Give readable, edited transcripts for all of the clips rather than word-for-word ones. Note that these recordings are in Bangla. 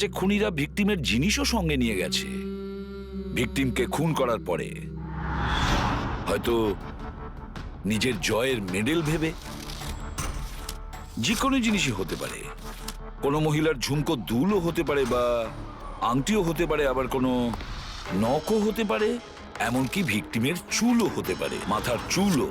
যে খুনিরা ভিকটিমের জিনিসও সঙ্গে নিয়ে গেছে। ভিকটিমকে খুন করার পরে হয়তো নিজের জয়ের মেডেল ভেবে, যে কোনো জিনিসই হতে পারে। কোনো মহিলার ঝুমকো দুলও হতে পারে, বা আংটিও হতে পারে, আবার কোনো নখও হতে পারে, এমনকি ভিকটিমের চুলও হতে পারে, মাথার চুলও।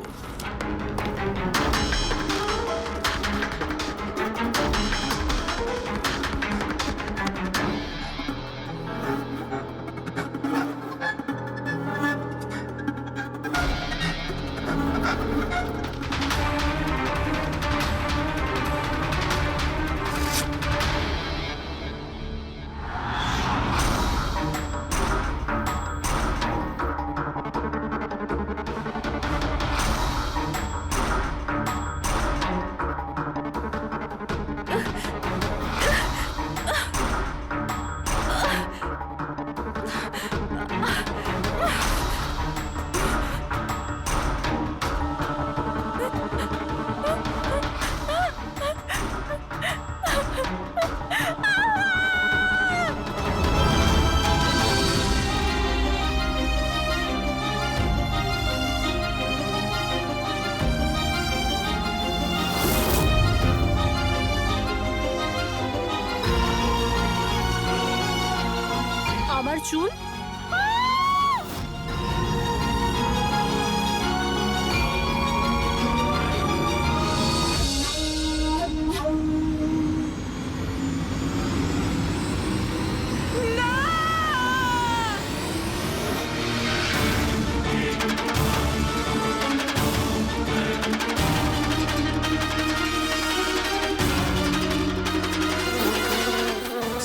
আমার চুল?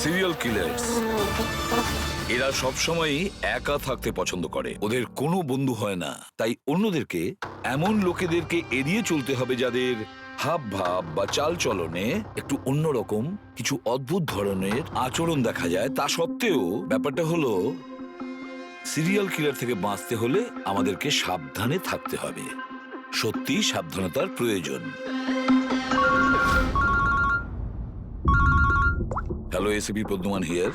সিরিয়াল কিলার্স এরা সবসময়ই একা থাকতে পছন্দ করে। ওদের কোনো বন্ধু হয় না। তাই অন্যদেরকে, এমন লোকেদেরকে এড়িয়ে চলতে হবে যাদের হাব ভাব বা চাল চলনে একটু অন্যরকম, কিছু অদ্ভুত ধরনের আচরণ দেখা যায়। তা সত্ত্বেও ব্যাপারটা হলো, সিরিয়াল কিলার থেকে বাঁচতে হলে আমাদেরকে সাবধানে থাকতে হবে। সত্যি সাবধানতার প্রয়োজন। Hello, ACP Padmaman here.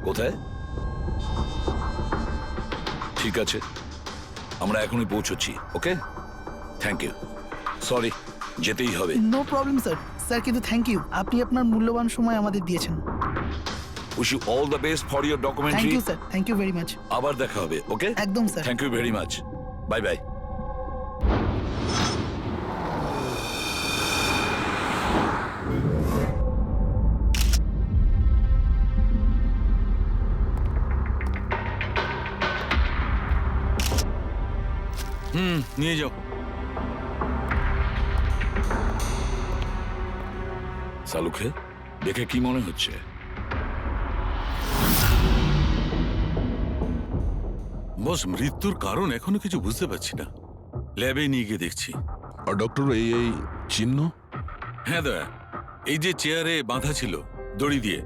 কোথায়? ঠিক আছে, আমরা এখনই পৌঁছচ্ছি। Okay, thank you. সরি, যেতেই হবে। No problem sir. স্যার কিন্তু থ্যাংক ইউ, আপনি আপনার মূল্যবান সময় আমাদের দিয়েছেন। Wish you all the best for your thank documentary. You sir, thank you very much. আবার দেখা হবে। ওকে, একদম sir. Thank you very much. Bye bye. নিয়ে যাও। সালুকে দেখে কি মনে হচ্ছে? বস, মৃত্যুর কারণ এখনো কিছু বুঝতে পারছি না। ল্যাবে নিয়ে গিয়ে দেখছি। আর ডক্টর, এই চিহ্ন? হ্যাঁ দয়া, এই যে চেয়ারে বাঁধা ছিল দড়ি দিয়ে,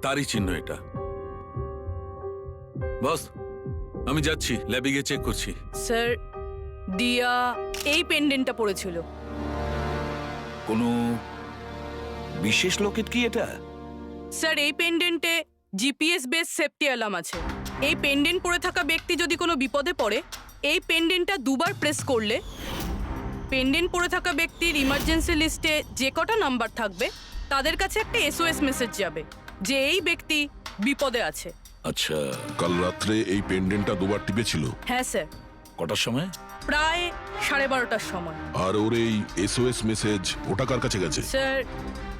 তারই চিহ্ন এটা। বস, আমি যাচ্ছি, ল্যাবে গিয়ে চেক করছি। স্যার, দিয়া এই পেন্ডেন্টটা পড়েছিল। কোনো বিশেষ লোকের কি এটা? স্যার, এই পেন্ডেন্টে জিপিএস বেস সেফটি অ্যালার্ম আছে। এই পেন্ডেন্ট পরে থাকা ব্যক্তি যদি কোনো বিপদে পড়ে, এই পেন্ডেন্টটা দুবার প্রেস করলে পেন্ডেন্ট পরে থাকা ব্যক্তির ইমার্জেন্সি লিস্টে যে কটা নাম্বার থাকবে তাদের কাছে একটা এসওএস মেসেজ যাবে যে এই ব্যক্তি বিপদে আছে। আচ্ছা, কাল রাত্রে এই পেন্ডেন্টটা দুবার টিপেছিল। হ্যাঁ স্যার, কটার সময়? প্রায় 12:30টার সময়। আর ওর এই এসওএস মেসেজ ওটা কার কাছে গেছে? স্যার,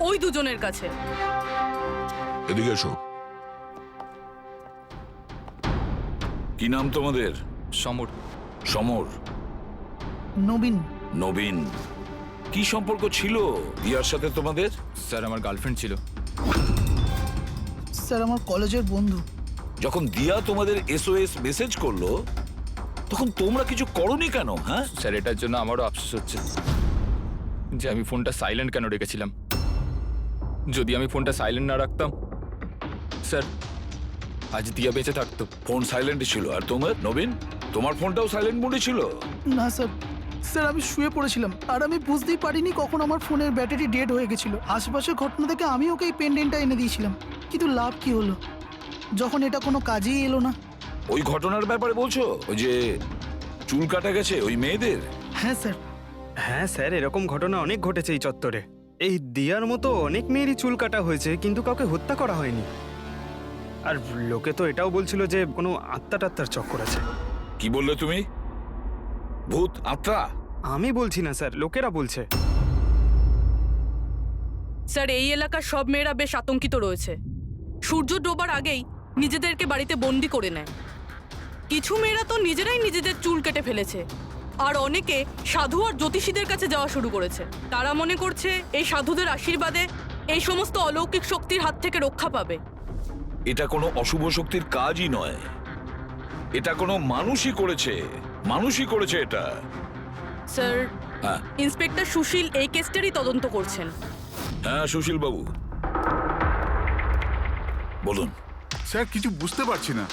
ওই দুজনের কাছে। এদিকে এসো। কি নাম তোমাদের? সমর। সমর। নবীন। নবীন। কি সম্পর্ক ছিল দিয়ার সাথে তোমাদের? স্যার, আমার গার্লফ্রেন্ড ছিল। স্যার, আমার কলেজের বন্ধু। যখন দিয়া তোমাদের এসওএস মেসেজ করলো তখন তোমরা কিছু করনি কেন? হ্যাঁ স্যার, এটার জন্য আমারও আফসোস হচ্ছে যে আমি ফোনটা সাইলেন্ট কেন রেখেছিলাম। যদি আমি ফোনটা সাইলেন্ট না রাখতাম, স্যার, আজ দিয়া বেঁচে থাকতো। ফোন সাইলেন্ট ছিল। আর তোমার নবীন, তোমার ফোনটাও সাইলেন্ট মোডে ছিল? না স্যার, স্যার আমি শুয়ে পড়েছিলাম আর আমি বুঝতেই পারিনি কখন আমার ফোনের ব্যাটারি ডেড হয়ে গেছিল। আশেপাশের ঘটনা থেকে আমি ওকে এই পেন্ডেন্টটা এনে দিয়েছিলাম, কিন্তু লাভ কি হলো যখন এটা কোনো কাজেই এলো না। ওই ঘটনার ব্যাপারে বলছো? ওই যে চুল কাটা গেছে ওই মেয়েদের? হ্যাঁ স্যার। হ্যাঁ স্যার, এরকম ঘটনা অনেক ঘটেছে এই চত্বরে। এই দিয়ার মতো অনেক মেয়েরই চুল কাটা হয়েছে, কিন্তু কাউকে হত্যা করা হয়নি। আর লোকে তো এটাও বলছিল যে কোনো আত্মাটাত্মার চক্কর আছে। কি বললে তুমি? ভূত, আত্মা? আমি বলছি না স্যার, লোকেরা বলছে। স্যার এই এলাকার সব মেয়েরা বেশ আতঙ্কিত রয়েছে। সূর্য ডোবার আগেই নিজেদেরকে বাড়িতে বন্দি করে নেয়। কিছু মেয়েরা তো নিজেরাই নিজেদের চুল কেটে ফেলেছে, আর অনেকে সাধু আর জ্যোতিষীদের কাছে যাওয়া শুরু করেছে। তারা মনে করছে এই সাধুদের আশীর্বাদে এই সমস্ত অলৌকিক শক্তির হাত থেকে রক্ষা পাবে। এটা কোনো অশুভ শক্তির কাজই নয়, এটা কোনো মানুষই করেছে এটা। স্যার, হ্যাঁ ইন্সপেক্টর সুশীল এই কেসটারই তদন্ত করছেন। হ্যাঁ, সুশীল বাবু বলুন। স্যার কিছু বুঝতে পারছি না।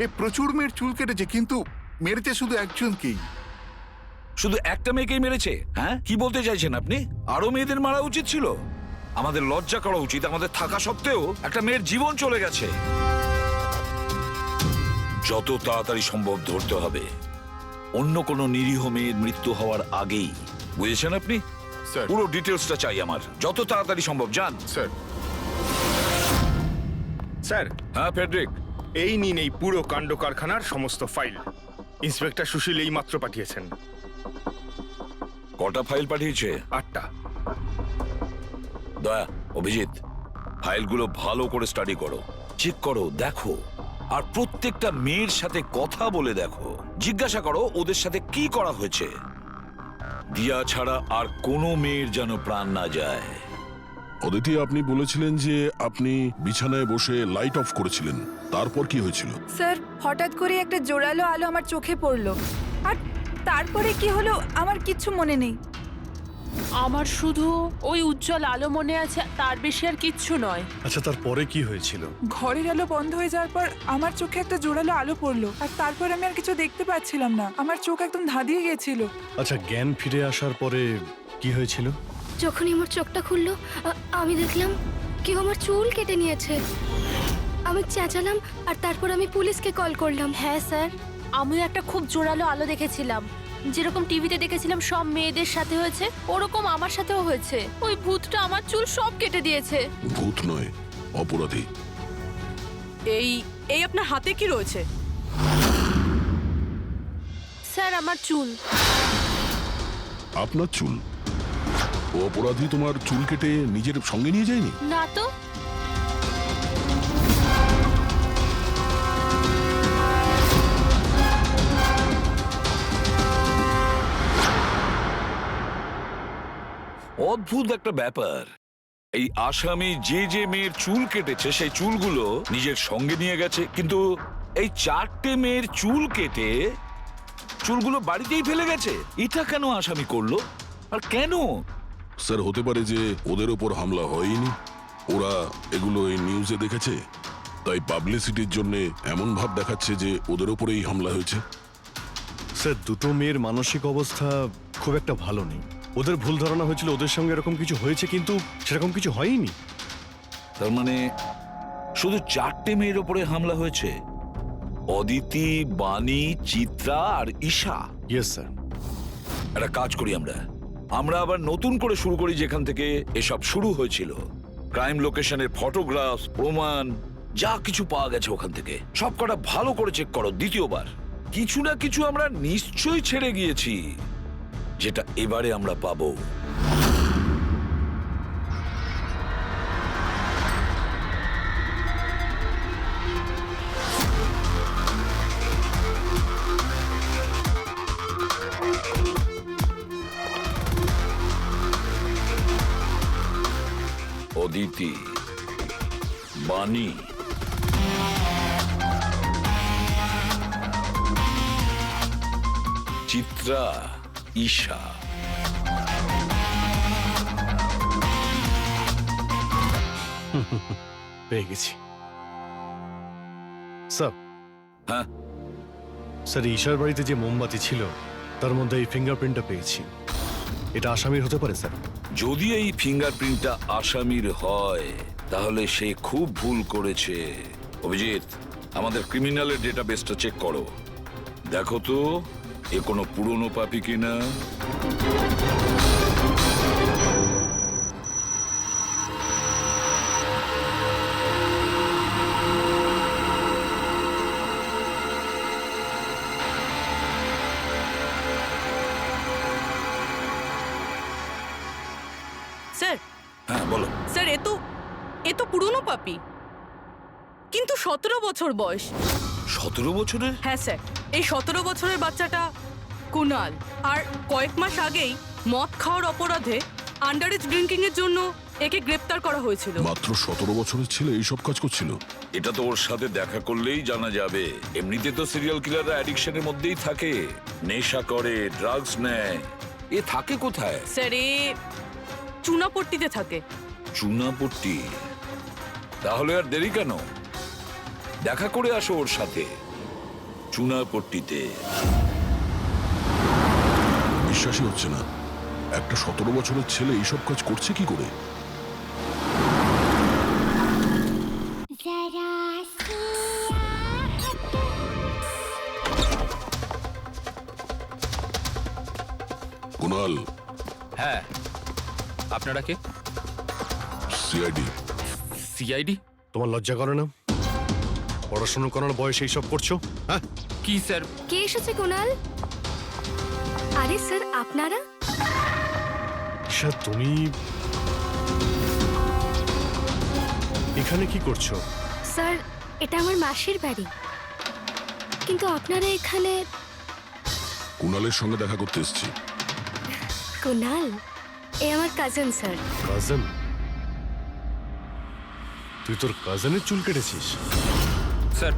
এ প্রচুর মেয়ের চুল কেটেছে, কিন্তু মেরেছে শুধু একজনকেই। শুধু একটা মেয়েকেই মেরেছে? হ্যাঁ, কি বলতে চাইছেন আপনি? আরো মেয়েদের মারা উচিত ছিল? আমাদের লজ্জা করা উচিত। আমাদের থাকা সত্ত্বেও একটা মেয়ের জীবন চলে গেছে। যত তাড়াতাড়ি সম্ভব ধরতে হবে, অন্য কোনো নিরীহ মেয়ের মৃত্যু হওয়ার আগেই। বুঝেছেন আপনি? স্যার। পুরো ডিটেলসটা চাই আমার, যত তাড়াতাড়ি সম্ভব। যান। স্যার। স্যার, হ্যাঁ ফেডরিক? এই নিন এই পুরো কাণ্ড কারখানার সমস্ত ফাইল। ইন্সপেক্টর সুশীল এই মাত্র পাঠিয়েছেন। কটা ফাইল পাঠিয়েছে? 8টা। দয়া, অভিজিৎ, ফাইলগুলো ভালো করে স্টাডি করো, চেক করো, দেখো। আর প্রত্যেকটা মেয়ের সাথে কথা বলে দেখো, জিজ্ঞাসা করো ওদের সাথে কি করা হয়েছে। দিয়া ছাড়া আর কোনো মেয়ের যেন প্রাণ না যায়। অদিতি, আপনি বলেছিলেন যে আপনি বিছানায় বসে লাইট অফ করেছিলেন, তারপর কি হয়েছিল? স্যার, হঠাৎ করে একটা জোরালো আলো আমার চোখে পড়লো, আর তারপরে কি হলো আমার কিচ্ছু মনে নেই। আমার শুধু ওই উজ্জ্বল আলো মনে আছে, তার বেশি আর কিচ্ছু নয়। আচ্ছা, তারপরে কি হয়েছিল? ঘরের আলো বন্ধ হয়ে যাওয়ার পর আমার চোখে একটা জোরালো আলো পড়লো, আর তারপর আমি আর কিছু দেখতে পাচ্ছিলাম না। আমার চোখ একদম ধাঁধিয়ে গেছিল। আচ্ছা, জ্ঞান ফিরে আসার পরে কি হয়েছিল? যখনই আমার চোখটা খুললো, আমি দেখলাম কেউ আমার চুল কেটে নিয়েছে। আমি চেঁচালাম আর তারপর আমি পুলিশকে কল করলাম। হ্যাঁ স্যার, আমিও একটা খুব জোরালো আলো দেখেছিলাম। যেরকম টিভিতে দেখেছিলাম সব মেয়েদের সাথে হয়েছে, ওরকম আমার সাথেও হয়েছে। ওই ভূতটা আমার চুল সব কেটে দিয়েছে। ভূত নয়, অপরাধী। এই এই আপনার হাতে কি রয়েছে? স্যার, আমার চুল। আপনার চুল? ও অপরাধী তোমার চুল কেটে নিজের সঙ্গে নিয়ে যায়নি? না তো। অদ্ভুত একটা ব্যাপার। এই আসামি যে যে মেয়ের চুল কেটেছে সেই চুলগুলো নিজের সঙ্গে নিয়ে গেছে, কিন্তু এই 4টে মেয়ের চুল কেটে চুলগুলো বাড়িতেই ফেলে গেছে। এটা কেন আসামি করলো আর কেন? স্যার, হতে পারে যে ওদের ওপর হামলা হয়নি, ওরা এগুলো এই নিউজে দেখেছে, তাই পাবলিসিটির জন্য এমন ভাব দেখাচ্ছে যে ওদের ওপরেই হামলা হয়েছে। স্যার, দুটো মেয়ের মানসিক অবস্থা খুব একটা ভালো নেই। ওদের ভুল ধারণা হয়েছিল ওদের সঙ্গে এরকম কিছু হয়েছে, কিন্তু সেরকম কিছু হয়নি। তার মানে শুধু 4টে মেয়ের ওপরে হামলা হয়েছে? অদিতি, বাণী, চিত্রা আর ঈশা। Yes sir. একটা কাজ করি, আমরা আবার নতুন করে শুরু করি যেখান থেকে এসব শুরু হয়েছিল। ক্রাইম লোকেশনের ফটোগ্রাফ, প্রমাণ, যা কিছু পাওয়া গেছে ওখান থেকে সব কটা ভালো করে চেক করো দ্বিতীয়বার। কিছু না কিছু আমরা নিশ্চয়ই ছেড়ে গিয়েছি, যেটা এবারে আমরা পাবো। অদিতি, বাণী, চিত্রা, ঈশা। পেয়ে গেছি স্যার। হ্যাঁ স্যার, ঈশার বাড়িতে যে মোমবাতি ছিল তার মধ্যে এই ফিঙ্গারপ্রিন্টটা পেয়েছি। এটা আসামির হতে পারে স্যার। যদি এই ফিঙ্গারপ্রিন্টটা আসামির হয় তাহলে সে খুব ভুল করেছে। অভিজিৎ, আমাদের ক্রিমিনালের ডেটাবেসটা চেক করো, দেখো তো এ কোনো পুরনো পাপি কিনা। স্যার হ্যাঁ বলো। স্যার এ তো পুরনো পাপি, কিন্তু 17 বছর বয়স। 17 বছরের? হ্যাঁ স্যার, এই 17 বছরের বাচ্চাটা কুনাল। আর কয়েক মাস আগেই মদ খাওয়ার অপরাধে আন্ডার এজ ড্রিঙ্কিং এর জন্য একে গ্রেপ্তার করা হয়েছিল। মাত্র 17 বছরের ছেলে এইসব কাজ করছিল? এটা তো ওর সাথে দেখা করলেই জানা যাবে। এমনিতে তো সিরিয়াল কিলাররা অ্যাডিকশনের মধ্যেই থাকে, নেশা করে, ড্রাগস নেয়। এ থাকে কোথায়? স্যার এ চুনাপট্টিতে থাকে। চুনাপট্টি? তাহলে আর দেরি কেন, দেখা করে আসো ওর সাথে চুনাপট্টিতে। বিশ্বাসই হচ্ছে না, একটা 17 বছরের ছেলে এইসব কাজ করছে কি করে? কুনাল। হ্যাঁ, আপনারা কে? সিআইডি। সিআইডি? তোমার লজ্জা করে না? পড়াশোনা করার বয়সে এইসব করছো? হ্যাঁ কি স্যার? কে এসেছে কুনাল? আরে স্যার আপনারা? স্যার তুমি এখানে কি করছো? স্যার এটা আমার মাসির বাড়ি, কিন্তু আপনারা এখানে? কুনালের সঙ্গে দেখা করতে এসেছি। কুনাল এ আমার কাজিন স্যার। কাজিন? তুই তোর কাজিনের চুল কেটেছিস? স্যার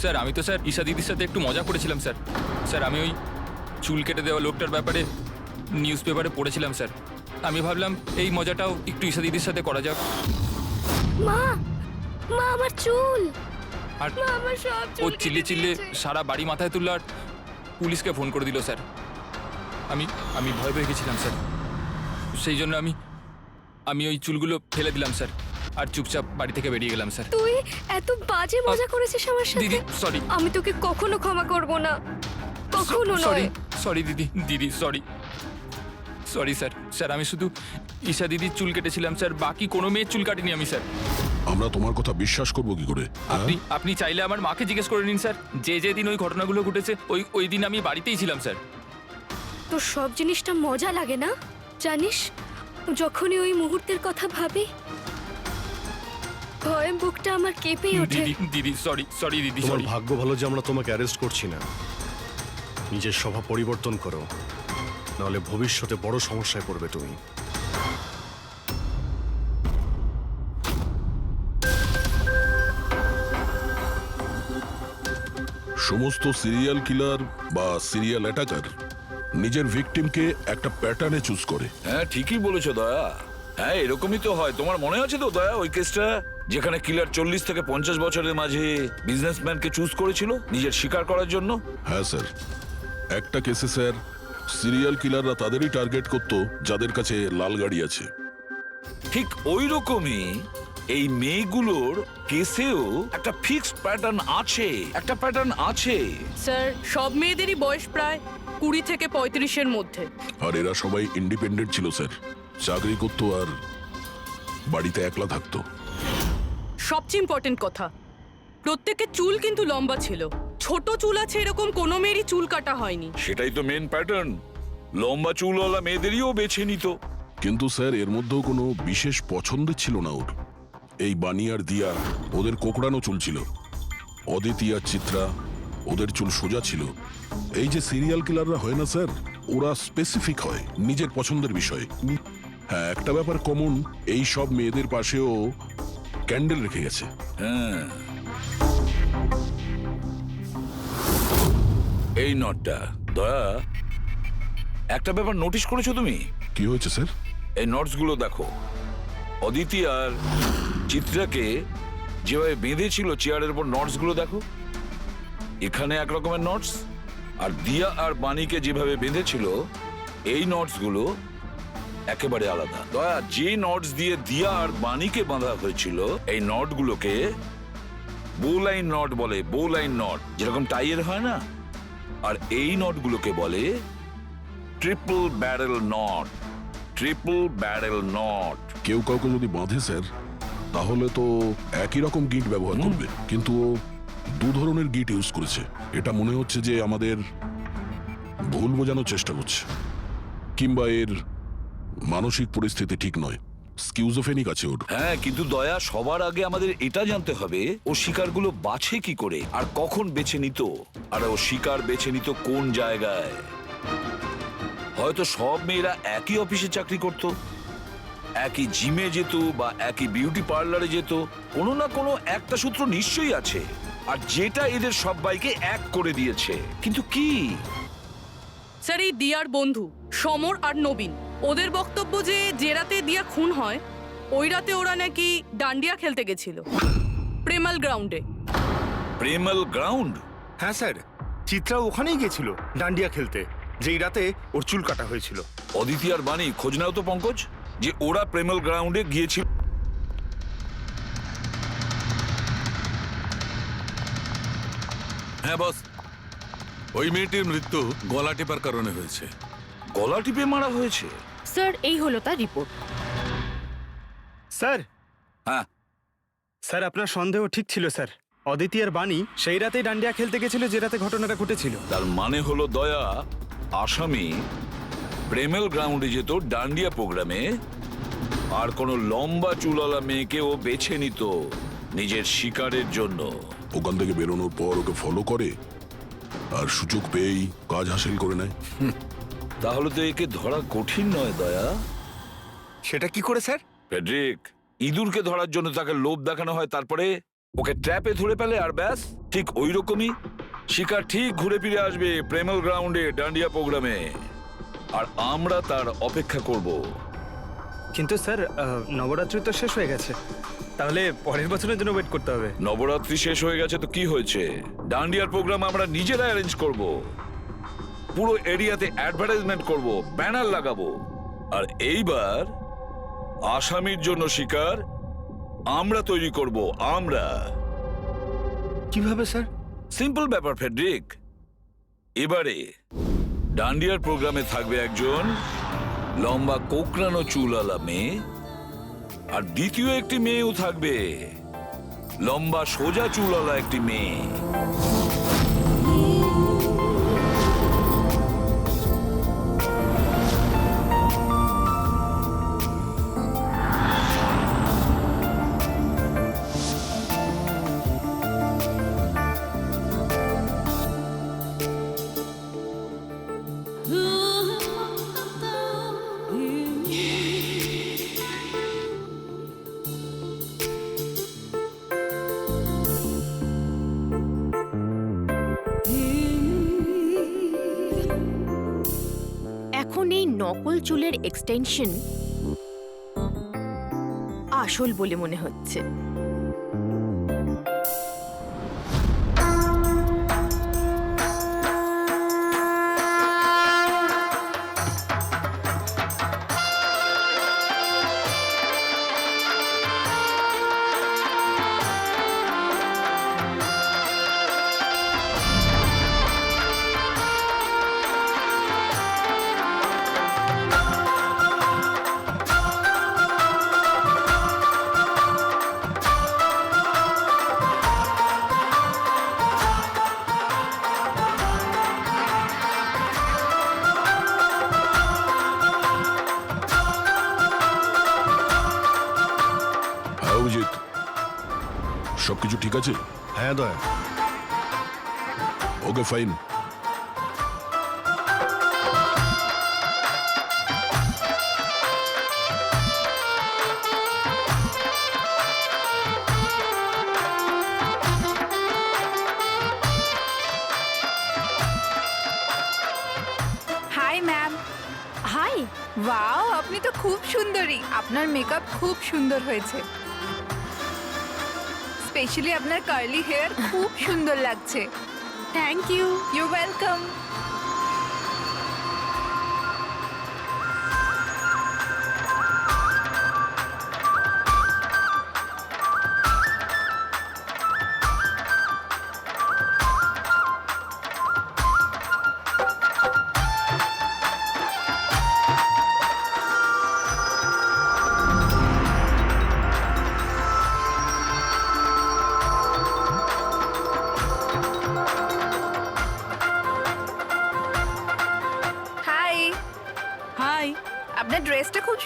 স্যার আমি তো স্যার ঈশা দিদির সাথে একটু মজা করেছিলাম স্যার। স্যার আমি ওই চুল কেটে দেওয়া লোকটার ব্যাপারে নিউজ পেপারে পড়েছিলাম স্যার। আমি ভাবলাম এই মজাটাও একটু ঈশা দিদির সাথে করা যাক। মা, মা আমার চুল। আর মা আমার সব ও চুল চিল্লে কেটে চিল্লে দিয়েছে। সারা বাড়ি মাথায় তুললো আর পুলিশকে ফোন করে দিল স্যার। আমি ভয় পেয়ে গেছিলাম স্যার, সেই জন্য আমি ওই চুলগুলো ফেলে দিলাম স্যার, আর চুপচাপ বাড়ি থেকে বেরিয়ে গেলাম স্যার। তুই এত বাজে মজা করেছিস আমার সাথে। দিদি সরি। আমি তোকে কখনো ক্ষমা করব না, কখনো সরি নয়। সরি দিদি সরি সরি স্যার। স্যার আমি শুধু ঈশা দিদির চুল কেটেছিলাম স্যার, বাকি কোনো মেয়ের চুল কাটিনি আমি স্যার। আমরা তোমার কথা বিশ্বাস করবো কি করে? আপনি চাইলে আমার মাকে জিজ্ঞেস করে নিন স্যার, যে দিন ওই ঘটনাগুলো ঘটেছে ওই দিন আমি বাড়িতেই ছিলাম স্যার। তোর সব জিনিসটা মজা লাগে না জানিস? যখনই ওই মুহূর্তের কথা ভাবি ভয়ে বুকটা আমার কেঁপে ওঠে। দিদি সরি দিদি তোমার সরি। ভাগ্য ভালো যে আমরা তোমাকে অ্যারেস্ট করছি না। নিজের স্বভাব পরিবর্তন করো, নাহলে ভবিষ্যতে বড় সমস্যায় পড়বে তুমি। সমস্ত সিরিয়াল কিলার বা সিরিয়াল অ্যাটাকার নিজের ভিকটিমকে একটা প্যাটার্নে চুজ করে। হ্যাঁ ঠিকই বলেছো দয়া। হ্যাঁ এরকমই তো হয়। তোমার মনে আছে তো দয়া ওই কেসটা, যেখানে কিলার 40 থেকে 50 বছরের মাঝে বিজনেসম্যানকে চুজ করেছিল নিজের শিকার করার জন্য? হ্যাঁ স্যার, একটা কেসে স্যার সিরিয়াল কিলাররা তাদেরই টার্গেট করতো যাদের কাছে লাল গাড়ি আছে। ঠিক ওই রকমই এই মেয়েগুলোর কেসেও একটা ফিক্সড প্যাটার্ন আছে। স্যার সব মেয়েদেরই বয়স প্রায় 20 থেকে 35-এর মধ্যে। আর এরা সবাই ইন্ডিপেন্ডেন্ট ছিল স্যার, চাকরি করতো আর বাড়িতে একলা থাকতো। সবচেয়ে ইম্পর্টেন্ট কথা, প্রত্যেকের চুল কিন্তু লম্বা ছিল। ছোট চুল আছে এরকম কোনো মেয়েরই চুল কাটা হয়নি। সেটাই তো মেন প্যাটার্ন, লম্বা চুলওয়ালা মেয়েদেরইও বেছে নিত। কিন্তু স্যার এর মধ্যেও কোনো বিশেষ পছন্দের ছিল না ওর। এই বানি আর দিয়া ওদের কোকড়ানো চুল ছিল, অদিতি আর চিত্রা ওদের চুল সোজা ছিল। এই যে সিরিয়াল কিলাররা হয় না স্যার, ওরা স্পেসিফিক হয় নিজের পছন্দের বিষয়ে। হ্যাঁ একটা ব্যাপার কমন, এই সব মেয়েদের পাশেও ক্যান্ডেল রেখে গেছে। হ্যাঁ এই নটটা দয়া, একটা ব্যাপার নোটিশ করেছো তুমি? কি হয়েছে স্যার? এই নটস গুলো দেখো, অদিতি আর চিত্রাকে যেভাবে বেঁধেছিল চেয়ারের উপর, নটস গুলো দেখো। এখানে এক রকমের নটস আর দিয়া আর বাণীকে যেভাবে বেঁধেছিল এই নটসগুলো একেবারে আলাদা। দয়া, যে নটস দিয়ে দিয়া আর বাণীকে বাঁধা হয়েছিল এই নটগুলোকে বোলাইন নট বলে। বোলাইন নট যেরকম টাইয়ের হয় না, আর এই নটগুলোকে বলে triple barrel not. Triple barrel not. কেউ কাউকে যদি বাঁধে স্যার, তাহলে তো একই রকম গিট ব্যবহার করবে, কিন্তু ও দু ধরনের গিট ইউজ করেছে। এটা মনে হচ্ছে যে আমাদের ভুল বোঝানোর চেষ্টা করছে, কিংবা এর মানসিক পরিস্থিতি ঠিক নয়, স্কিউজোফেনিক আছে ওর। হ্যাঁ, কিন্তু দয়া, সবার আগে আমাদের এটা জানতে হবে ও শিকারগুলো বাছে কি করে আর কখন বেছে নিত, আর ও শিকার বেছে নিত কোন জায়গায়। হয়তো সব মেয়েরা একই অফিসে চাকরি করত, একই জিমে যেত বা একই বিউটি পার্লারে যেত। কোনো না কোনো একটা সূত্র নিশ্চয়ই আছে, আর যেটা এদের সবাইকে এক করে দিয়েছে। কিন্তু কি? স্যার, এই দিয়ার বন্ধু সমর আর নবীন, ওদের বক্তব্য যে রাতে দিয়া খুন হয় ওই রাতে ওরা নাকি ডান্ডিয়া খেলতে গেছিল প্রেমাল গ্রাউন্ডে। প্রেমাল গ্রাউন্ড? হ্যাঁ স্যার, চিত্রা ওখানেই গেছিল ডান্ডিয়া খেলতে, যেই রাতে ওর চুল কাটা হয়েছিল। অদিতি আর বাণী, খোঁজ নাও তো পঙ্কজ, যে ওরা প্রেমাল গ্রাউন্ডে গিয়েছিল। হ্যাঁ বস, ওই মেয়েটির মৃত্যু গলা টিপার কারণে হয়েছে। গলা টিপে মারা হয়েছে? স্যার, এই হলো তার রিপোর্ট। স্যার, হ্যাঁ স্যার আপনার সন্দেহ ঠিক ছিল স্যার। অদিতি আর বাণী সেই রাতেই ডান্ডিয়া খেলতে গেছিল যে রাতে ঘটনাটা ঘটেছিল। তার মানে হলো দয়া, আসামি প্রেমেল গ্রাউন্ডে যেত ডান্ডিয়া প্রোগ্রামে, আর কোনো লম্বা চুলওয়ালা মেয়েকে ও বেছে নিত নিজের শিকারের জন্য। ওখান থেকে বেরোনোর পর ওকে ফলো করে আর সুযোগ পেয়েই কাজ হাসিল করে নেয়। তাহলে তো একে ধরা কঠিন নয় দয়া। সেটা কি করে স্যার? ফেডরিক, ইঁদুরকে ধরার জন্য তাকে লোভ দেখানো হয়, তারপরে ওকে ট্র্যাপে ধরে ফেলে, আর ব্যাস। ঠিক ওই রকমই শিকার ঠিক ঘুরে ফিরে আসবে প্রেমেল গ্রাউন্ডে ডান্ডিয়া প্রোগ্রামে, আর আমরা তার অপেক্ষা করব। কিন্তু স্যার, নবরাত্রি তো শেষ হয়ে গেছে, তাহলে পরের বছরের জন্য ওয়েট করতে হবে। নবরাত্রি শেষ হয়ে গেছে তো কি হয়েছে? ডান্ডিয়ার প্রোগ্রাম আমরা নিজেরা অ্যারেঞ্জ করব, পুরো এরিয়াতে অ্যাডভার্টাইজমেন্ট করব, ব্যানার লাগাবো, আর এইবার আসামির জন্য শিকার আমরা তৈরি করব। আমরা। কিভাবে স্যার? সিম্পল ব্যাপার ফেডরিক। এবারে ডান্ডিয়ার প্রোগ্রামে থাকবে একজন লম্বা কোকড়ানো চুলওয়ালা মেয়ে, আর দ্বিতীয় একটি মেয়েও থাকবে, লম্বা সোজা চুলওয়ালা একটি মেয়ে। এখন এই নকল চুলের এক্সটেনশন আসল বলে মনে হচ্ছে। সবকিছু ঠিক আছে? হ্যাঁ Daya. Okay, fine. Hi ma'am. Hi. Wow, আপনি তো খুব সুন্দরী। আপনার মেকআপ খুব সুন্দর হয়েছে, স্পেশালি আপনার কার্লি হেয়ার খুব সুন্দর লাগছে। Thank you. You welcome.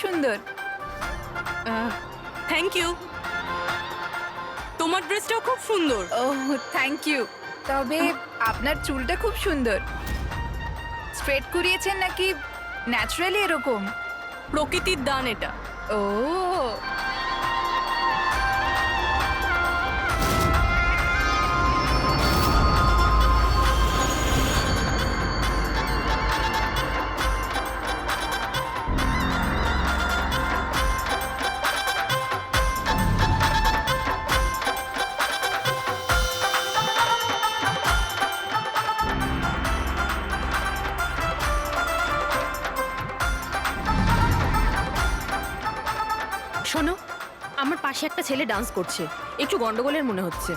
সুন্দর। Thank you. তোমার ড্রেসটাও খুব সুন্দর। Oh thank you. তবে আপনার চুলটা খুব সুন্দর। স্ট্রেট করিয়েছেন নাকি ন্যাচারালি এরকম? প্রকৃতির দান এটা। ও শোনো, আমার পাশে একটা ছেলে ডান্স করছে, একটু গন্ডগোলের মনে হচ্ছে।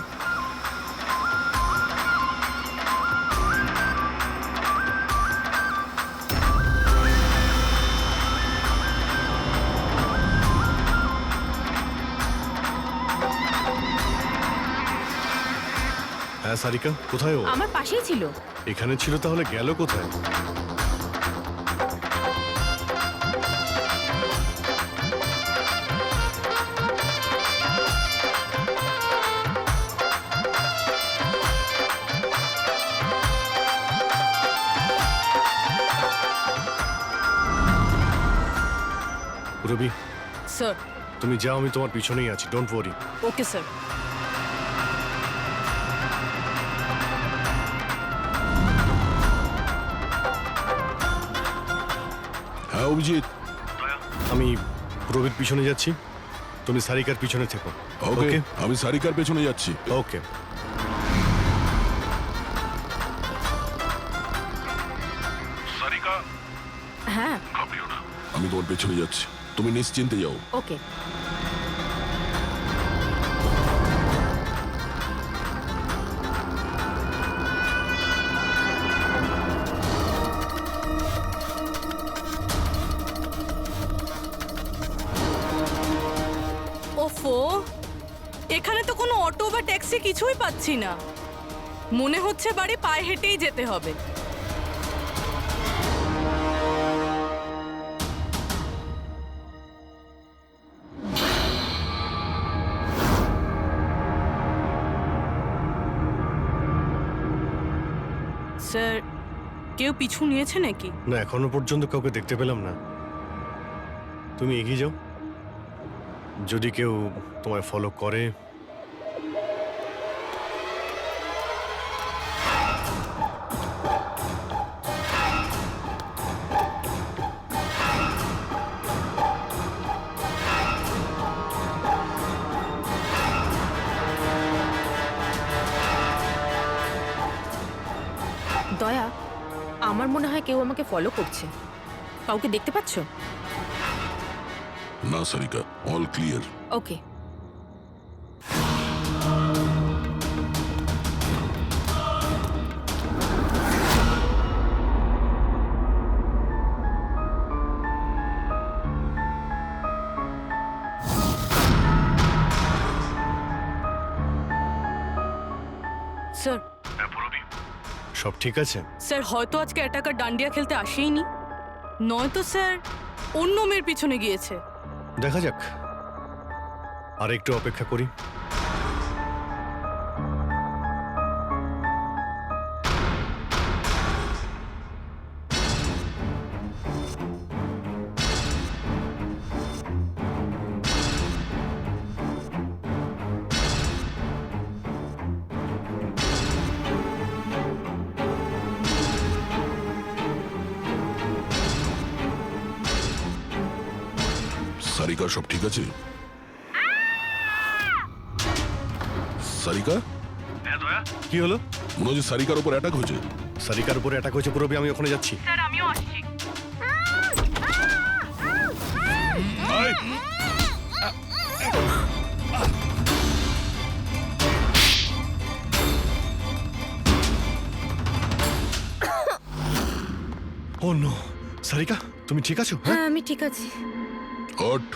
হ্যাঁ সারিকা, কোথায় ও? আমার পাশেই ছিল। এখানে ছিল, তাহলে গেল কোথায়? রবি, স্যার। তুমি যাও, আমি তোমার পিছনেই আছি, ডোন্ট ওয়ারি। Okay sir. হ্যাঁ অভিজিৎ, আমি রবির পিছনে যাচ্ছি, তুমি সারিকার পিছনে থেকো। ওকে, আমি সারিকার পেছনে যাচ্ছি। ওকে। সারিকা, হ্যাঁ ঘাবড়িও না, আমি তোমার পেছনে যাচ্ছি, তুমি নিশ্চিন্তে যাও। ওকে। ওফো, এখানে তো কোনো অটো বা ট্যাক্সি কিছুই পাচ্ছি না। মনে হচ্ছে বাড়ি পায়ে হেঁটেই যেতে হবে। স্যার, কেউ পিছু নিয়েছে নাকি? না, এখনো পর্যন্ত কাউকে দেখতে পেলাম না। তুমি এগিয়ে যাও, যদি কেউ তোমায় ফলো করে। দয়া, আমার মনে হয় কেউ আমাকে ফলো করছে। কাউকে দেখতে পাচ্ছ? না সারিকা, অল ক্লিয়ার। ওকে। স্যার। সব ঠিক আছে? স্যার, হয়তো আজকে অ্যাটাকার ডান্ডিয়া খেলতে আসেইনি, নয়তো স্যার অন্য মেয়ের পিছনে গিয়েছে। দেখা যাক, আর একটু অপেক্ষা করি। সারিকা, সব ঠিক আছে? সারিকা, কি হলো? মনে হচ্ছে সারিকার উপর অ্যাটাক হয়েছে। সারিকার উপরে অ্যাটাক হয়েছে পুরবি, আমি ওখানে যাচ্ছি। স্যার, আমিও আসছি। ও নো, সারিকা তুমি ঠিক আছো? হ্যাঁ আমি ঠিক আছি। হট।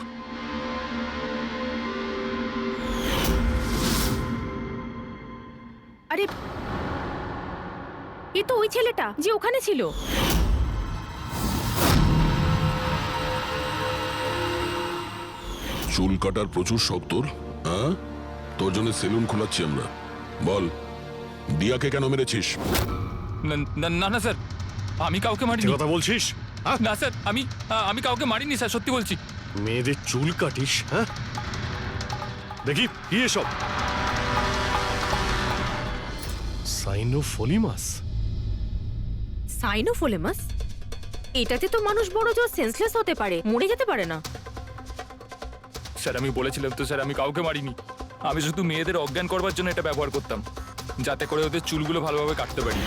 আরে, এ তো ওই ছেলেটা যে ওখানে ছিল। চুল কাটার প্রচুর শখ তোর, হ্যাঁ? তোর জন্য সেলুন খোলাচ্ছি আমরা। বল, দিয়াকে কেন মেরেছিস? না না স্যার, আমি কাউকে মারিনি। কথা বলছিস? না স্যার, আমি কাউকে মারিনি স্যার, সত্যি বলছি। মেয়েদের চুল কাটিস? হ্যাঁ, দেখি কি এসব। সাইনোফোলিমাস? সাইনোফোলেমাস? এটাতে তো মানুষ বড় জোর সেন্সলেস হতে পারে, মরে যেতে পারে না। স্যার আমি বলেছিলাম তো স্যার, আমি কাউকে মারিনি। আমি শুধু মেয়েদের অজ্ঞান করবার জন্য এটা ব্যবহার করতাম, যাতে করে ওদের চুলগুলো ভালোভাবে কাটতে পারি।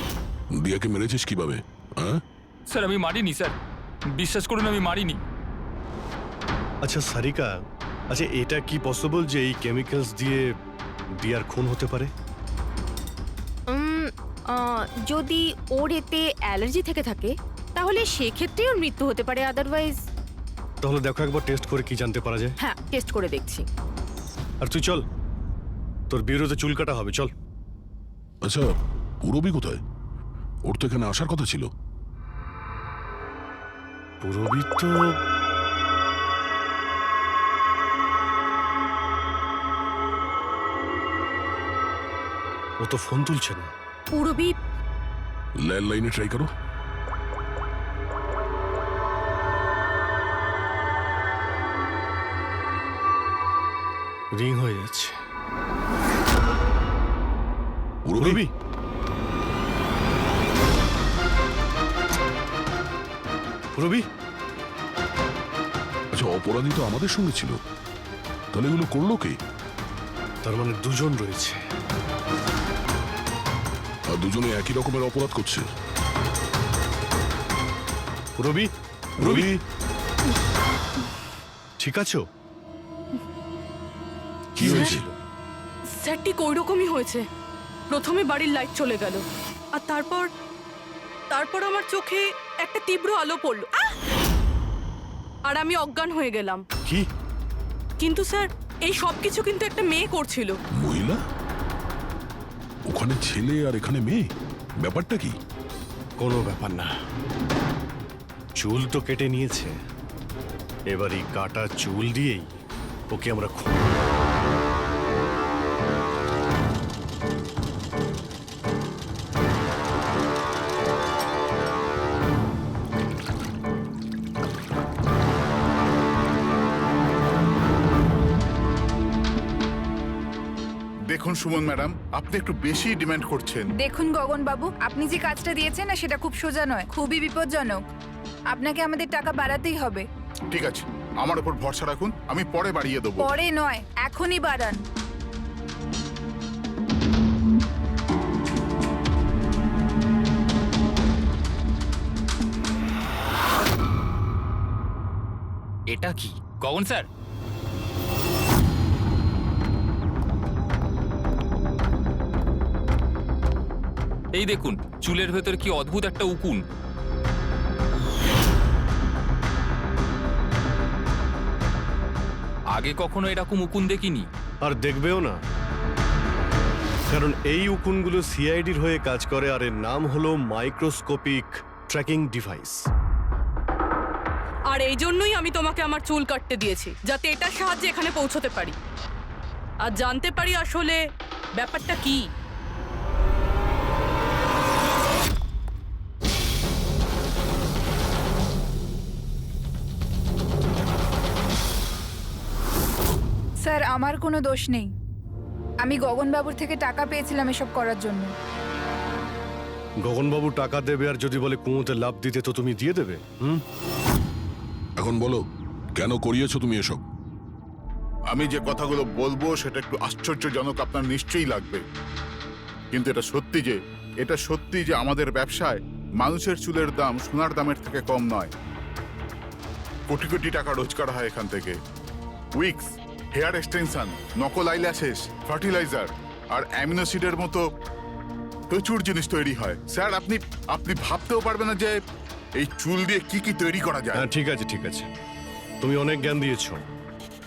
দিয়াকে মেরেছিস কিভাবে, হ্যাঁ? স্যার আমি মারিনি স্যার, বিশ্বাস করুন আমি মারিনি। আচ্ছা সারিকা, আচ্ছা এটা কি পসিবল যে এই কেমিক্যালস দিয়ে দিয়ার খুন হতে পারে? যদি ওর এতে অ্যালার্জি থেকে থাকে তাহলে সেক্ষেত্রে ওর মৃত্যু হতে পারে, আদারওয়াইজ। তাহলে দেখো একবার টেস্ট করে কি জানতে পারা যায়। হ্যাঁ, টেস্ট করে দেখছি। আর তুই চল, তোর বিরুদ্ধে চুল কাটা হবে, চল। আচ্ছা, পুরবি কোথায়? ওর তো এখানে আসার কথা ছিল। পুরবি তো ও তো ফোন তুলছে না। পুরবি ল্যান্ডলাইনে ট্রাই করো। রিং হয়ে যাচ্ছে। পুরবি, পুরবি, আচ্ছা অপরাধী তো আমাদের সঙ্গে ছিল, তাহলে এগুলো করলো কে? তার মানে দুজন রয়েছে, আর দুজনে একই রকমের অপরাধ করছে। পুরবি, রবি, ঠিক আছো? কি হয়েছিল? স্যার ঠিক ওই রকমই হয়েছে। প্রথমে বাড়ির লাইট চলে গেল, আর তারপর আমার চোখে একটা তীব্র আলো পড়ল, আর আমি অজ্ঞান হয়ে গেলাম। কি? কিন্তু স্যার এই সবকিছু কিন্তু একটা মেয়ে করছিল। মহিলা? ওখানে ছেলে আর এখানে মেয়ে, ব্যাপারটা কি? কোনো ব্যাপার না, চুল তো কেটে নিয়েছে, এবার এই কাটা চুল দিয়েই ওকে আমরা দেখুন সুমন ম্যাডাম, আপনি একটু বেশি ডিমান্ড করছেন। দেখুন গগন বাবু, আপনি যে কাজটা দিয়েছেন না সেটা খুব সোজা নয়, খুবই বিপজ্জনক। আপনাকে আমাদের টাকা বাড়াতেই হবে। ঠিক আছে, আমার উপর ভরসা রাখুন, আমি পরে বাড়িয়ে দেবো। পরে নয়, এখনই বাড়ান। এটা কি গগন স্যার? এই দেখুন, চুলের ভেতর কি অদ্ভুত একটা উকুন। আগে কখনো এরকম উকুন দেখিনি, আর দেখবেও না, কারণ এই উকুনগুলো সিআইডির হয়ে কাজ করে, আর এর নাম হলো মাইক্রোস্কোপিক ট্র্যাকিং ডিভাইস। আর এই জন্যই আমি তোমাকে আমার চুল কাটতে দিয়েছি, যাতে এটার সাহায্যে এখানে পৌঁছতে পারি আর জানতে পারি আসলে ব্যাপারটা কি। স্যার আমার কোনো দোষ নেই, আমি গগন বাবুর থেকে টাকা পেয়েছিলাম এসব করার জন্য। গগনবাবু টাকা দেবে, আর যদি বলে কুঁয়োতে লাভ দিতে তো তুমি দিয়ে দেবে? এখন বলো, কেন করিয়েছো তুমি এসব? আমি যে কথাগুলো বলবো সেটা একটু আশ্চর্যজনক আপনার নিশ্চয়ই লাগবে, কিন্তু এটা সত্যি যে আমাদের ব্যবসায় মানুষের চুলের দাম সোনার দামের থেকে কম নয়। কোটি কোটি টাকা রোজগার হয় এখান থেকে। উইক্স, হেয়ার এক্সটেনশন, নকল আইল্যাশেস, ফার্টিলাইজার আর অ্যামিনোসিডের মতো প্রচুর জিনিস তৈরি হয়। স্যার আপনি ভাবতেও পারবেন না যে এই চুল দিয়ে কি কি তৈরি করা যায়। হ্যাঁ ঠিক আছে, ঠিক আছে, তুমি অনেক জ্ঞান দিয়েছো,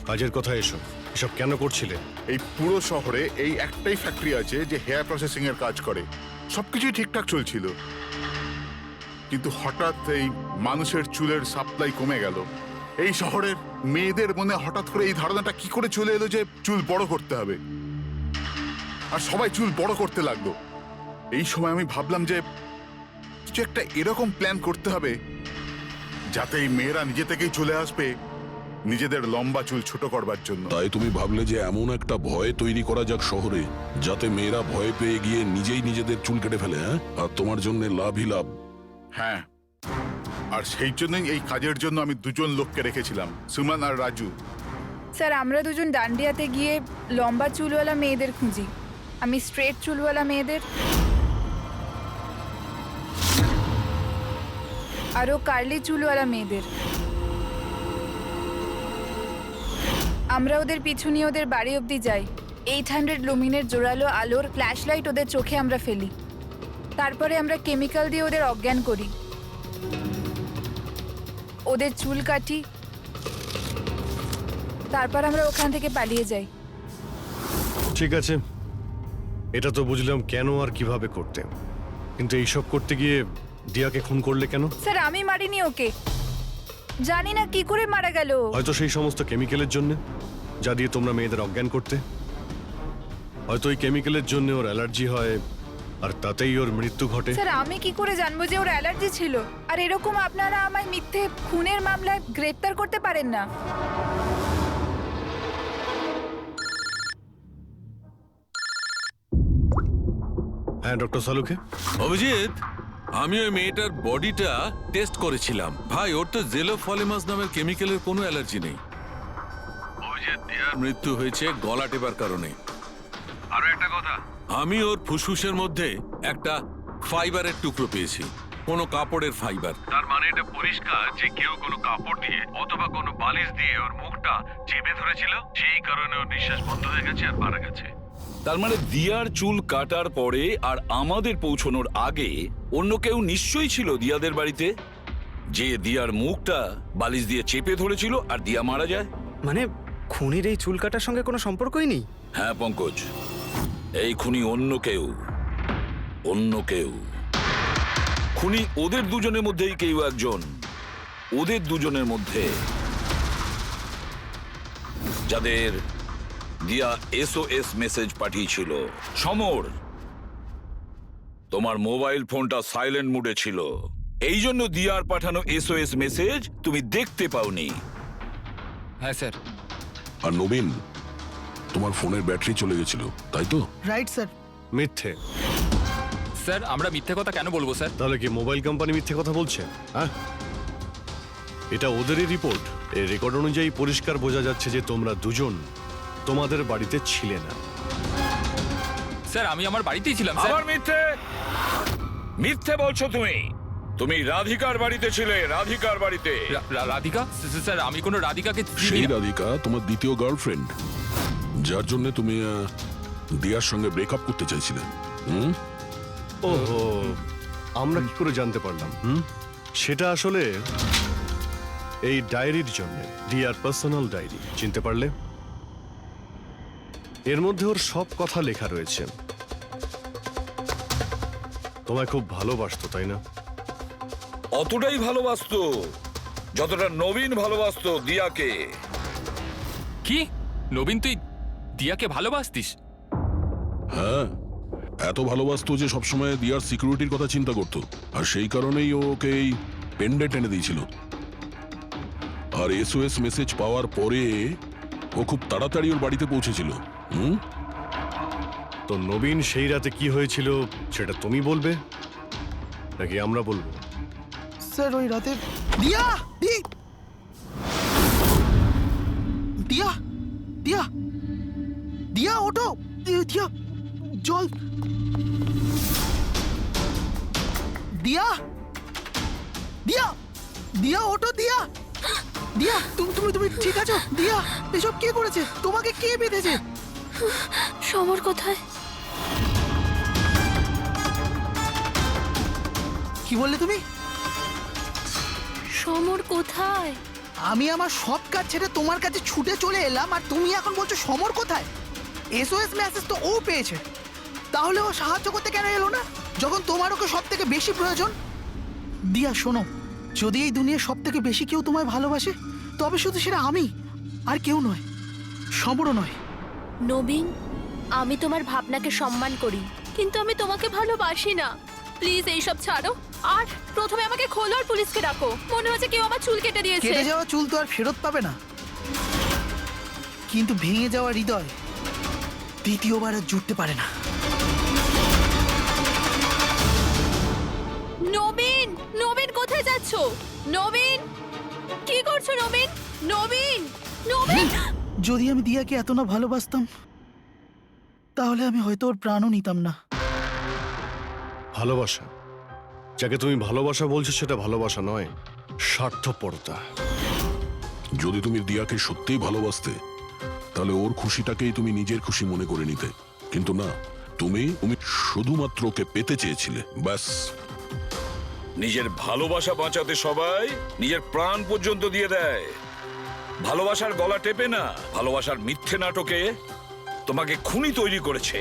কাজের কথা এসো। এসব কেন করছিলে? এই পুরো শহরে এই একটাই ফ্যাক্টরি আছে যে হেয়ার প্রসেসিং এর কাজ করে, সবকিছুই ঠিকঠাক চলছিল, কিন্তু হঠাৎ এই মানুষের চুলের সাপ্লাই কমে গেল। এই শহরের মেয়েদের মনে হঠাৎ করে এই ধারণাটা কি করে চলে এলো যে চুল বড় করতে হবে, আর সবাই চুল বড় করতে লাগলো। এই সময় আমি ভাবলাম যে কিছু একটা এরকম প্ল্যান করতে হবে যাতে এই মেয়েরা নিজে থেকেই চলে আসবে নিজেদের লম্বা চুল ছোট করবার জন্য। তাই তুমি ভাবলে যে এমন একটা ভয় তৈরি করা যাক শহরে, যাতে মেয়েরা ভয় পেয়ে গিয়ে নিজেই নিজেদের চুল কেটে ফেলে, হ্যাঁ? আর তোমার জন্য লাভই লাভ। হ্যাঁ, আর সেই জন্যই এই কাজের জন্য আমি দুজন লোককে রেখেছিলাম, সুমন আর রাজু। স্যার আমরা দুজন ডান্ডিয়াতে গিয়ে লম্বা চুলওয়ালা মেয়েদের খুঁজি। আমি স্ট্রেট চুলওয়ালা মেয়েদের, আরও কার্লি চুলওয়ালা মেয়েদের। আমরা ওদের পিছু নিয়ে ওদের বাড়ি অবধি যাই। 800 লুমিনের জোরালো আলোর ফ্ল্যাশ লাইট ওদের চোখে আমরা ফেলি। তারপরে আমরা কেমিক্যাল দিয়ে ওদের অজ্ঞান করি, ওদের চুল কাটি, তারপর আমরা ওখান থেকে পালিয়ে যাই। ঠিক আছে, এটা তো বুঝলাম কেন আর কিভাবে করতে, কিন্তু এইসব করতে গিয়ে দিয়াকে খুন করলে কেন? স্যার আমি মারিনি ওকে, জানি না কি করে মারা গেল। হয়তো সেই সমস্ত কেমিক্যালের জন্য যা দিয়ে তোমরা মেয়েদের অজ্ঞান করতে। হয়তো ওই কেমিক্যালের জন্য ওর অ্যালার্জি হয় আর তাতেই ওর মৃত্যু ঘটে। স্যার আমি কি করে জানবো যে ওর অ্যালার্জি ছিল? আর এরকম আপনারা আমায় মিথ্যে খুনের মামলায় গ্রেফতার করতে পারেন না। হ্যাঁ ডক্টর সালুকে। অভিজিৎ, আমি ওই মেয়েটার বডিটা টেস্ট করেছিলাম। ভাই, ওর তো জেলোফলিমাস নামের কেমিক্যালের কোনো অ্যালার্জি নেই। অভিজিৎ, দিয়ার মৃত্যু হয়েছে গলা টেপার কারণে। আরো একটা কথা, আমি ওর ফুসফুসের মধ্যে একটা ফাইবারের টুকরো পেয়েছি, কোনো কাপড়ের ফাইবার। তার মানে এটা পরিষ্কার যে কেউ কোনো কাপড় দিয়ে অথবা কোনো বালিশ দিয়ে ওর মুখটা চেপে ধরেছিল, সেই কারণে ওর নিঃশ্বাস বন্ধ হয়ে গেছে আর মারা গেছে। তার মানে দিয়ার চুল কাটার পরে আর আমাদের পৌঁছানোর আগে অন্য কেউ নিশ্চয়ই ছিল দিয়াদের বাড়িতে, যে দিয়ার মুখটা বালিশ দিয়ে চেপে ধরেছিল আর দিয়া মারা যায়। মানে খুনির এই চুল কাটার সঙ্গে কোনো সম্পর্কই নেই? হ্যাঁ পঙ্কজ, এই খুনি অন্য কেউ, অন্য কেউ। খুনি ওদের দুজনের মধ্যেই কেউ একজন, ওদের দুজনের মধ্যে যাদের দিয়া SOS মেসেজ পাঠিয়েছিল। সমর, তোমার মোবাইল ফোনটা সাইলেন্ট মুডে ছিল, এই জন্য দিয়ার পাঠানো SOS মেসেজ তুমি দেখতে পাওনি। হ্যাঁ স্যার। আর নবীন, তোমার ফোনের ব্যাটারি চলে গেছিল, তাই তো? Right sir. মিথ্যে। স্যার আমরা মিথ্যে কথা কেন বলবো স্যার? তাহলে কি মোবাইল কোম্পানি মিথ্যে কথা বলছে? হ্যাঁ, এটা ওদেরই রিপোর্ট। এই রেকর্ড অনুযায়ী পরিষ্কার বোঝা যাচ্ছে যে তোমরা দুজন তোমাদের বাড়িতে ছিলে না। স্যার আমি আমার বাড়িতেই ছিলাম স্যার। আবার মিথ্যে, মিথ্যে বলছো তুমি। তুমি রাধিকার বাড়িতে ছিলে, রাধিকার বাড়িতে। রাধিকা? স্যার আমি কোনো রাধিকাকে সেই রাধিকা তোমার দ্বিতীয় গার্লফ্রেন্ড, যার জন্য তুমি দিয়ার সঙ্গে ব্রেকআপ করতে চাইছিলে। ওহো, আমরা কি করে জানতে পারলাম? সেটা আসলে এই ডায়েরির জন্য, দিয়ার পার্সোনাল ডায়েরি। চিনতে পারলে? এর মধ্যে ওর সব কথা লেখা রয়েছে। তোমায় খুব ভালোবাসতো, তাই না? অতটাই ভালোবাসতো যতটা নবীন ভালোবাসতো দিয়াকে। কি? নবীন, তুই দিয়াকে ভালোবাসতিস? হ্যাঁ, এত ভালোবাসতো যে সবসময় দিয়ার সিকিউরিটির কথা চিন্তা করতো, আর সেই কারণেই ও ওকে এই পেন্ডেন্ট এনে দিয়েছিল। আর SOS মেসেজ পাওয়ার পরে ও খুব তাড়াতাড়ি ওর বাড়িতে পৌঁছেছিল। তো নবীন সেই রাতে কি হয়েছিল সেটা তুমি বলবে নাকি আমরা বলবো? স্যার ওই রাতে দিয়া দিয়া দিয়া দিয়া ওঠো, দিয়া জল, দিয়া দিয়া দিয়া ওঠো, দিয়া দিয়া তুমি ঠিক আছো? দিয়া এসব কে করেছে? তোমাকে কে বেঁধেছে? সমর কোথায়? কি বললে তুমি? সমর কোথায়? আমি আমার সব কাজ ছেড়ে তোমার কাছে ছুটে চলে এলাম, আর তুমি এখন বলছো সমর কোথায়? SOS মেসেজ তো ও পেয়েছে, তাহলে ও সাহায্য করতে কেন এলো না যখন তোমার ওকে সব থেকে বেশি প্রয়োজন? দিয়া শোনো, যদি এই দুনিয়ার সব থেকে বেশি কেউ তোমায় ভালোবাসে তবে শুধু সেটা আমি, আর কেউ নয়, সমরও নয়। নবীন, আমি তোমার ভাবনাকে সম্মান করি, কিন্তু আমি তোমাকে ভালোবাসি না। প্লিজ এইসব ছাড়ো, আর প্রথমে আমাকে খোলো আর পুলিশকে ডাকো। মনে হচ্ছে কেউ আমার চুল কেটে দিয়েছে। কেটে যাওয়া চুল তো আর ফেরত পাবে না, কিন্তু ভেঙে যাওয়া হৃদয় দ্বিতীয়বার আর জুটতে পারে না। নবীন, নবীন কোথায় যাচ্ছ? নবীন, কি করছো নবীন? নবীন, নবীন! যদি আমি দিয়াকে এত না ভালোবাসতাম, তাহলে আমি হয়তো ওর প্রাণও নিতাম না। ভালোবাসা, যাকে তুমি ভালোবাসা বলছো সেটা ভালোবাসা নয়, স্বার্থপরতা। যদি তুমি দিয়াকে সত্যিই ভালোবাসতে, তাহলে ওর খুশিটাকেই তুমি নিজের খুশি মনে করে নিতে, কিন্তু না, তুমি শুধুমাত্র ওকে পেতে চেয়েছিলে, ব্যাস। নিজের ভালোবাসা বাঁচাতে সবাই নিজের প্রাণ পর্যন্ত দিয়ে দেয়। ভালোবাসার গলা টেপে না, ভালোবাসার মিথ্যে নাটকে তোমাকে খুনি তৈরি করেছে।